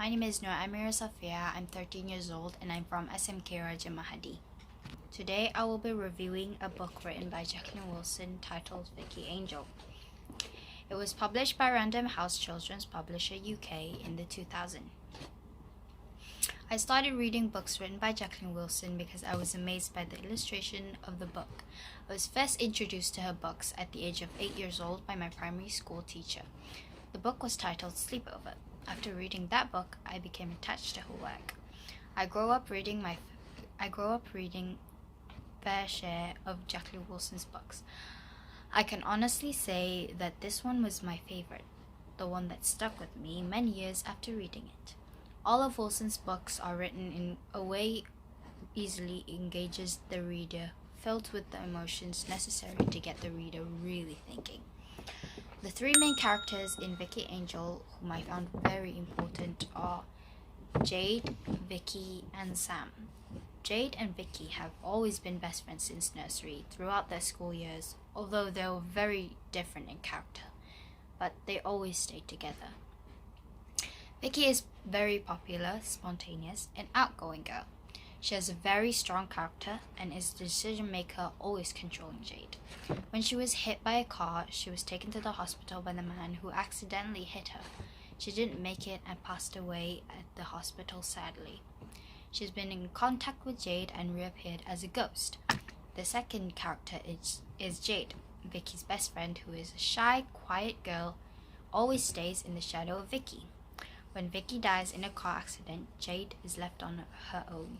My name is Noor Amira Safia. I'm 13 years old and I'm from SMK Raja Mahadi. Today I will be reviewing a book written by Jacqueline Wilson titled Vicky Angel. It was published by Random House Children's Publisher UK in the 2000s. I started reading books written by Jacqueline Wilson because I was amazed by the illustration of the book. I was first introduced to her books at the age of 8 years old by my primary school teacher. The book was titled Sleepover. After reading that book, I became attached to her work. I grew up reading fair share of Jacqueline Wilson's books. I can honestly say that this one was my favorite, the one that stuck with me many years after reading it. All of Wilson's books are written in a way easily engages the reader, filled with the emotions necessary to get the reader really thinking. The three main characters in Vicky Angel, whom I found very important, are Jade, Vicky, and Sam. Jade and Vicky have always been best friends since nursery throughout their school years, although they were very different in character, but they always stayed together. Vicky is very popular, spontaneous, and outgoing girl. She has a very strong character and is the decision maker, always controlling Jade. When she was hit by a car, she was taken to the hospital by the man who accidentally hit her. She didn't make it and passed away at the hospital sadly. She's been in contact with Jade and reappeared as a ghost. The second character is Jade, Vicky's best friend, who is a shy, quiet girl, always stays in the shadow of Vicky. When Vicky dies in a car accident, Jade is left on her own.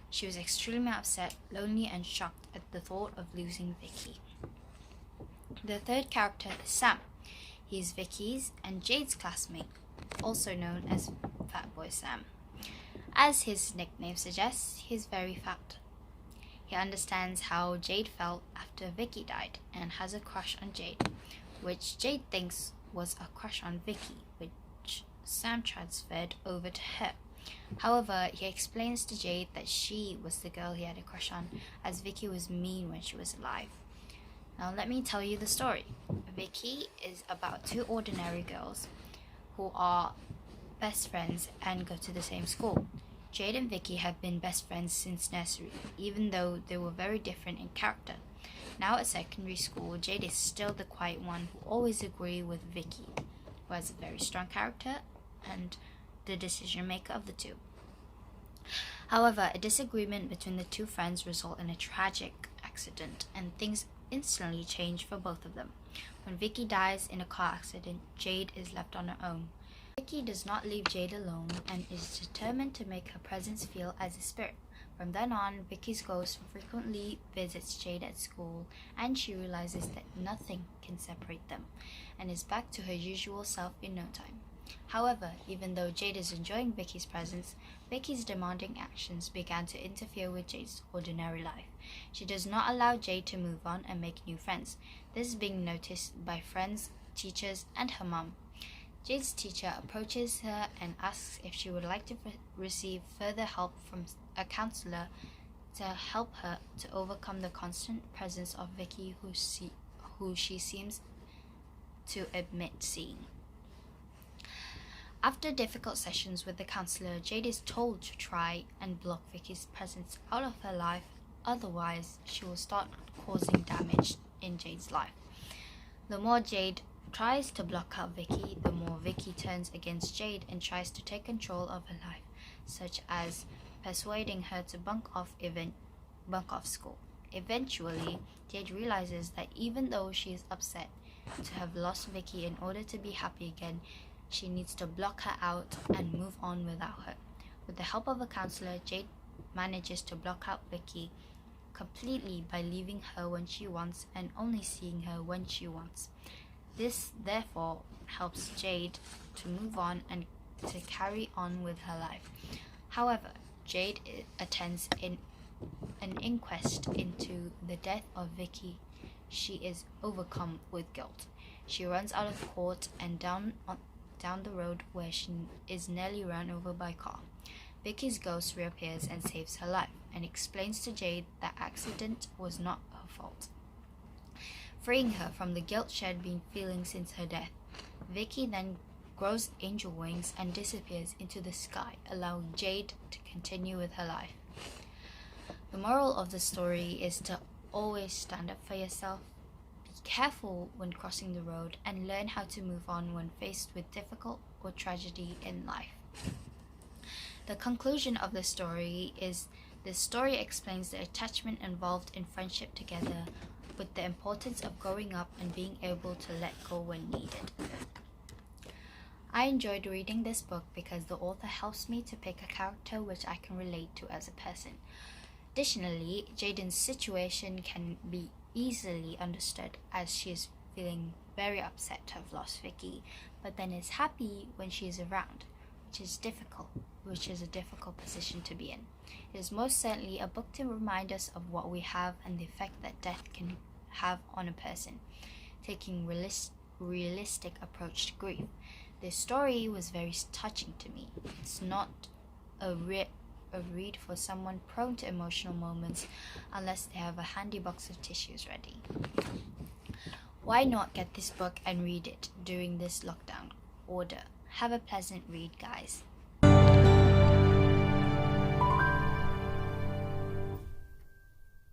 She was extremely upset, lonely, and shocked at the thought of losing Vicky. The third character is Sam. He is Vicky's and Jade's classmate, also known as Fat Boy Sam. As his nickname suggests, he is very fat. He understands how Jade felt after Vicky died and has a crush on Jade, which Jade thinks was a crush on Vicky, which Sam transferred over to her. However, he explains to Jade that she was the girl he had a crush on, as Vicky was mean when she was alive. Now let me tell you the story. Vicky is about two ordinary girls who are best friends and go to the same school. Jade and Vicky have been best friends since nursery, even though they were very different in character. Now at secondary school, Jade is still the quiet one who always agrees with Vicky, who has a very strong character and the decision maker of the two. However, a disagreement between the two friends results in a tragic accident, and things instantly change for both of them. When Vicky dies in a car accident, Jade is left on her own. Vicky does not leave Jade alone and is determined to make her presence feel as a spirit. From then on, Vicky's ghost frequently visits Jade at school, and she realizes that nothing can separate them and is back to her usual self in no time. However, even though Jade is enjoying Vicky's presence, Vicky's demanding actions began to interfere with Jade's ordinary life. She does not allow Jade to move on and make new friends. This is being noticed by friends, teachers, and her mom. Jade's teacher approaches her and asks if she would like to receive further help from a counselor to help her to overcome the constant presence of Vicky, who she seems to admit seeing. After difficult sessions with the counselor, Jade is told to try and block Vicky's presence out of her life, otherwise she will start causing damage in Jade's life. The more Jade tries to block out Vicky, the more Vicky turns against Jade and tries to take control of her life, such as persuading her to bunk off school. Eventually, Jade realizes that even though she is upset to have lost Vicky, in order to be happy again, she needs to block her out and move on without her. With the help of a counselor, Jade manages to block out Vicky completely by leaving her when she wants and only seeing her when she wants. This therefore helps Jade to move on and to carry on with her life. However, Jade attends an inquest into the death of Vicky. She is overcome with guilt. She runs out of court and down the road where she is nearly run over by a car. Vicky's ghost reappears and saves her life and explains to Jade that accident was not her fault, freeing her from the guilt she had been feeling since her death. Vicky then grows angel wings and disappears into the sky, allowing Jade to continue with her life. The moral of the story is to always stand up for yourself, be careful when crossing the road, and learn how to move on when faced with difficult or tragedy in life. The conclusion of the story is the story explains the attachment involved in friendship together, with the importance of growing up and being able to let go when needed. I enjoyed reading this book because the author helps me to pick a character which I can relate to as a person. Additionally, Jaden's situation can be easily understood as she is feeling very upset to have lost Vicky, but then is happy when she is around, which is a difficult position to be in. It is most certainly a book to remind us of what we have and the effect that death can have on a person, taking realistic approach to grief. This story was very touching to me. It's not a read for someone prone to emotional moments unless they have a handy box of tissues ready. Why not get this book and read it during this lockdown order? Have a pleasant read, guys.